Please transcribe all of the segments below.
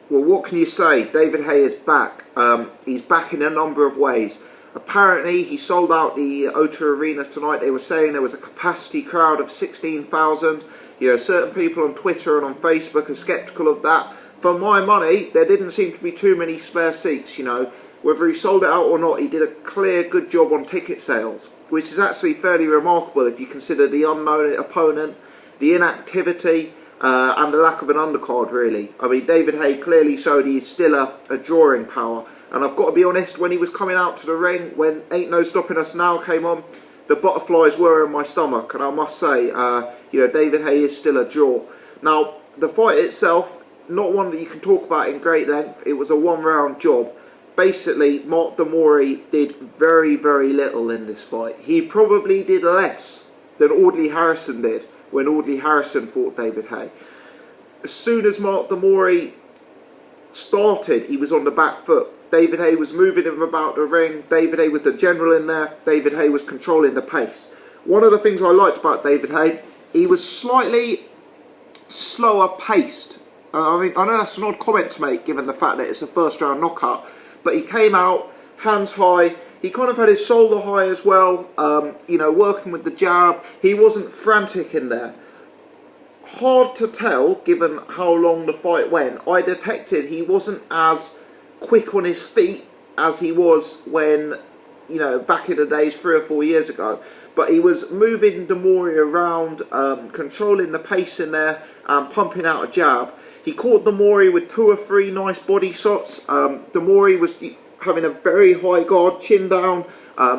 Well, what can you say? David Haye is back. He's back in a number of ways. Apparently, he sold out the O2 Arena tonight. They were saying there was a capacity crowd of 16,000. You know, certain people on Twitter and on Facebook are sceptical of that. For my money, there didn't seem to be too many spare seats, you know. Whether he sold it out or not, he did a clear, good job on ticket sales, which is actually fairly remarkable if you consider the unknown opponent, the inactivity, and the lack of an undercard, really. I mean, David Haye clearly showed he's still a drawing power. And I've got to be honest, when he was coming out to the ring, when Ain't No Stopping Us Now came on, the butterflies were in my stomach. And I must say, you know, David Haye is still a draw. Now, the fight itself, not one that you can talk about in great length. It was a one-round job. Basically, Mark Mori did very, very little in this fight. He probably did less than Audley Harrison did when Audley Harrison fought David Haye. As soon as Mark Mori started, he was on the back foot. David Haye was moving him about the ring. David Haye was the general in there. David Haye was controlling the pace. One of the things I liked about David Haye, he was slightly slower paced. I mean, I know that's an odd comment to make given the fact that it's a first round knockout, but he came out, hands high. He kind of had his shoulder high as well, you know, working with the jab. He wasn't frantic in there. Hard to tell, given how long the fight went. I detected he wasn't as quick on his feet as he was when, you know, back in the days 3 or 4 years ago. But he was moving Mori around, controlling the pace in there, and pumping out a jab. He caught Mori with 2 or 3 nice body shots. Mori was having a very high guard, chin down,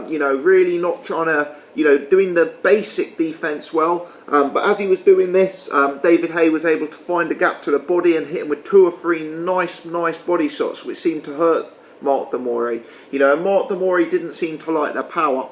you know, really not trying to, you know, doing the basic defence well. But as he was doing this, David Haye was able to find a gap to the body and hit him with 2 or 3 nice body shots, which seemed to hurt Mark Mori. You know, Mark Mori didn't seem to like the power.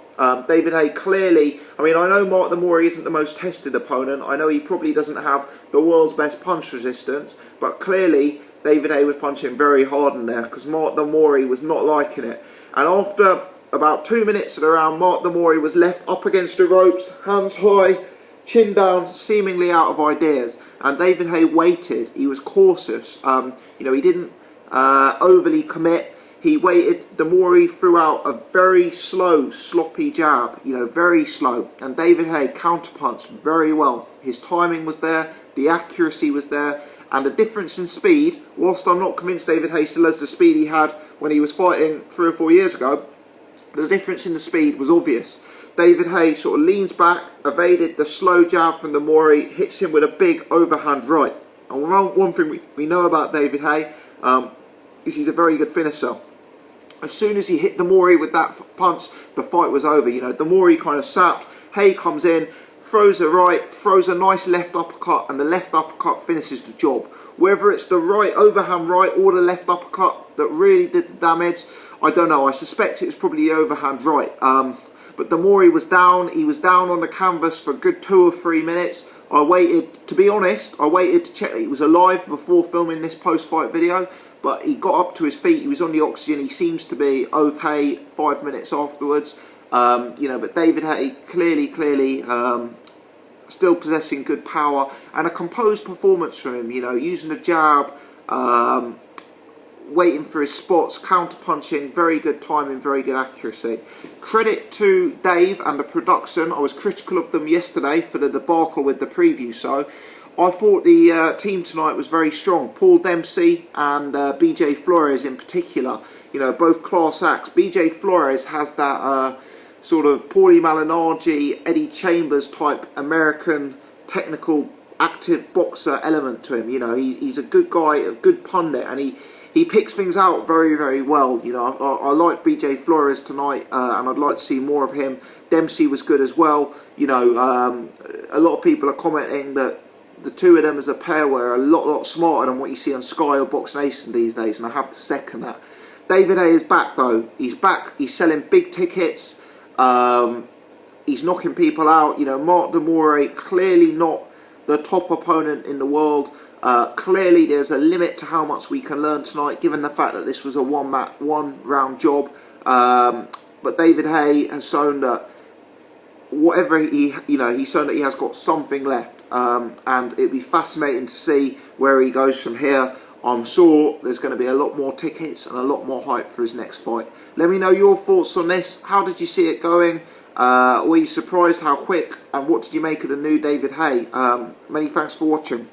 David Haye clearly, I mean, I know Mark Mori isn't the most tested opponent. I know he probably doesn't have the world's best punch resistance, but clearly David Haye was punching very hard in there because Mark Mori was not liking it. And after about 2 minutes of the round, Mark Mori was left up against the ropes, hands high, chin down, seemingly out of ideas. And David Haye waited. He was cautious. You know, he didn't overly commit. He waited. Mori threw out a very slow, sloppy jab. You know, very slow. And David Haye counterpunched very well. His timing was there. The accuracy was there. And the difference in speed, whilst I'm not convinced David Haye still has the speed he had when he was fighting 3 or 4 years ago, the difference in the speed was obvious. David Haye sort of leans back, evaded the slow jab from Mori, hits him with a big overhand right. And one thing we know about David Haye is he's a very good finisher. As soon as he hit Mori with that punch, the fight was over. You know, Mori kind of sapped. Haye comes in, throws a right, throws a nice left uppercut, and the left uppercut finishes the job. Whether it's the right overhand right or the left uppercut that really did the damage, I don't know. I suspect it was probably the overhand right. But Mori was down. He was down on the canvas for a good 2 or 3 minutes. I waited, to be honest, I waited to check that he was alive before filming this post-fight video. But he got up to his feet. He was on the oxygen. He seems to be okay 5 minutes afterwards. You know, but David Haye clearly still possessing good power and a composed performance from him. You know, using the jab, waiting for his spots, counter-punching, very good timing, very good accuracy. Credit to Dave and the production. I was critical of them yesterday for the debacle with the preview show. I thought the team tonight was very strong. Paul Dempsey and BJ Flores in particular, you know, both class acts. BJ Flores has that sort of Paulie Malignaggi, Eddie Chambers type American technical active boxer element to him. You know, he's a good guy, a good pundit, and he picks things out very, very well. You know, I like BJ Flores tonight, and I'd like to see more of him. Dempsey was good as well. You know, a lot of people are commenting that the two of them as a pair were a lot smarter than what you see on Sky or Box Nation these days, and I have to second that. David Haye is back though. He's back. He's selling big tickets. He's knocking people out. You know, Mark Mori clearly not the top opponent in the world. Clearly there's a limit to how much we can learn tonight, given the fact that this was a one round job. But David Haye has shown that whatever he's shown that he has got something left. And it'd be fascinating to see where he goes from here. I'm sure there's going to be a lot more tickets and a lot more hype for his next fight. Let me know your thoughts on this. How did you see it going? Were you surprised how quick? And what did you make of the new David Haye? Many thanks for watching.